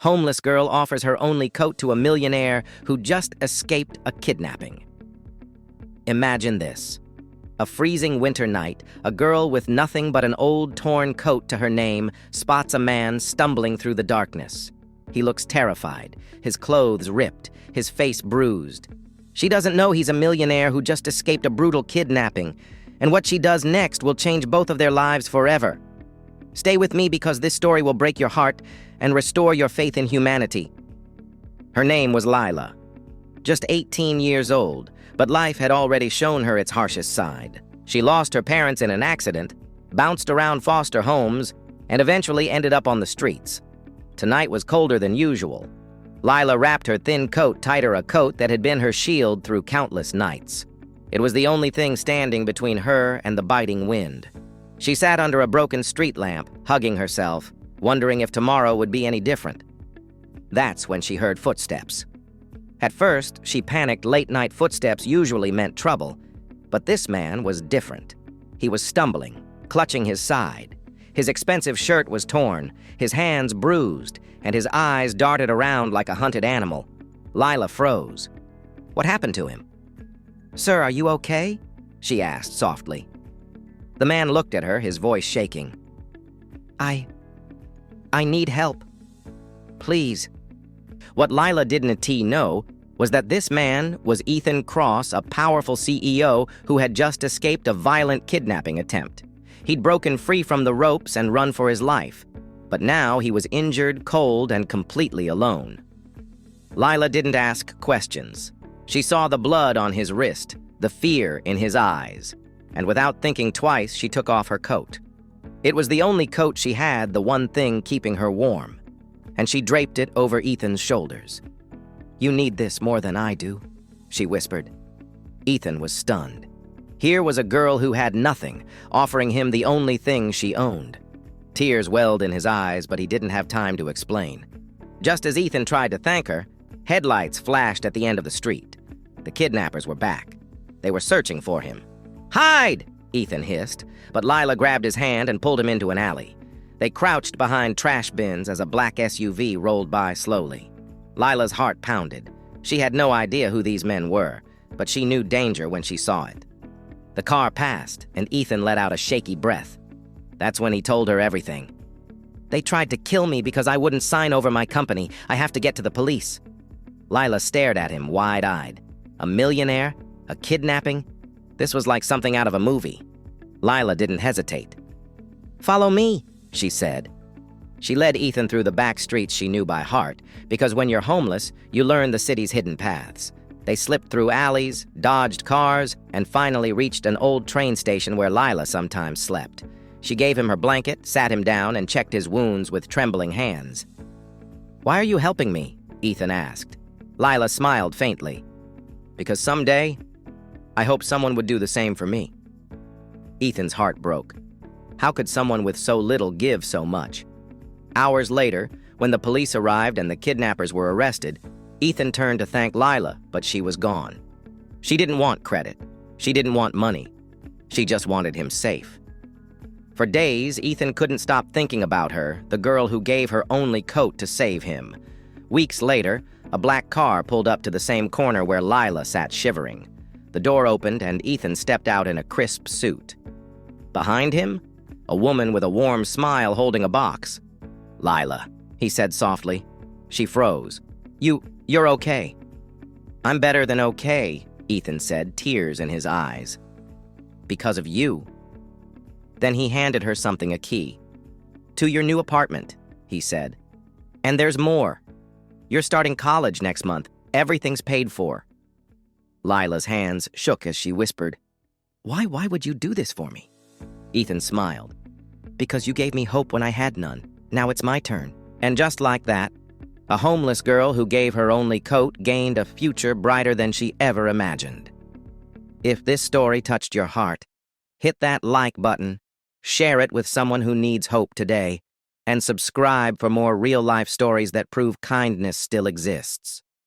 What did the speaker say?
Homeless girl offers her only coat to a millionaire who just escaped a kidnapping. Imagine this. A freezing winter night, a girl with nothing but an old torn coat to her name spots a man stumbling through the darkness. He looks terrified, his clothes ripped, his face bruised. She doesn't know he's a millionaire who just escaped a brutal kidnapping, and what she does next will change both of their lives forever. Stay with me because this story will break your heart and restore your faith in humanity. Her name was Lila. Just 18 years old, but life had already shown her its harshest side. She lost her parents in an accident, bounced around foster homes, and eventually ended up on the streets. Tonight was colder than usual. Lila wrapped her thin coat tighter, a coat that had been her shield through countless nights. It was the only thing standing between her and the biting wind. She sat under a broken street lamp, hugging herself, wondering if tomorrow would be any different. That's when she heard footsteps. At first, she panicked. Late-night footsteps usually meant trouble, but this man was different. He was stumbling, clutching his side. His expensive shirt was torn, his hands bruised, and his eyes darted around like a hunted animal. Lila froze. What happened to him? "Sir, are you okay?" she asked softly. The man looked at her, his voice shaking. I need help. Please." What Lila didn't know was that this man was Ethan Cross, a powerful CEO who had just escaped a violent kidnapping attempt. He'd broken free from the ropes and run for his life, but now he was injured, cold, and completely alone. Lila didn't ask questions. She saw the blood on his wrist, the fear in his eyes, and without thinking twice, she took off her coat. It was the only coat she had, the one thing keeping her warm, and she draped it over Ethan's shoulders. "You need this more than I do," she whispered. Ethan was stunned. Here was a girl who had nothing, offering him the only thing she owned. Tears welled in his eyes, but he didn't have time to explain. Just as Ethan tried to thank her, headlights flashed at the end of the street. The kidnappers were back. They were searching for him. "Hide!" Ethan hissed, but Lila grabbed his hand and pulled him into an alley. They crouched behind trash bins as a black SUV rolled by slowly. Lila's heart pounded. She had no idea who these men were, but she knew danger when she saw it. The car passed, and Ethan let out a shaky breath. That's when he told her everything. "They tried to kill me because I wouldn't sign over my company. I have to get to the police." Lila stared at him, wide-eyed. A millionaire? A kidnapping? This was like something out of a movie. Lila didn't hesitate. "Follow me," she said. She led Ethan through the back streets she knew by heart, because when you're homeless, you learn the city's hidden paths. They slipped through alleys, dodged cars, and finally reached an old train station where Lila sometimes slept. She gave him her blanket, sat him down, and checked his wounds with trembling hands. "Why are you helping me?" Ethan asked. Lila smiled faintly. "Because someday, I hope someone would do the same for me." Ethan's heart broke. How could someone with so little give so much? Hours later, when the police arrived and the kidnappers were arrested, Ethan turned to thank Lila, but she was gone. She didn't want credit. She didn't want money. She just wanted him safe. For days, Ethan couldn't stop thinking about her, the girl who gave her only coat to save him. Weeks later, a black car pulled up to the same corner where Lila sat shivering. The door opened and Ethan stepped out in a crisp suit. Behind him, a woman with a warm smile holding a box. "Lila," he said softly. She froze. You're okay." "I'm better than okay," Ethan said, tears in his eyes. "Because of you." Then he handed her something, a key. "To your new apartment," he said. "And there's more. You're starting college next month. Everything's paid for." Lila's hands shook as she whispered, Why would you do this for me?" Ethan smiled. "Because you gave me hope when I had none. Now it's my turn." And just like that, a homeless girl who gave her only coat gained a future brighter than she ever imagined. If this story touched your heart, hit that like button, share it with someone who needs hope today, and subscribe for more real-life stories that prove kindness still exists.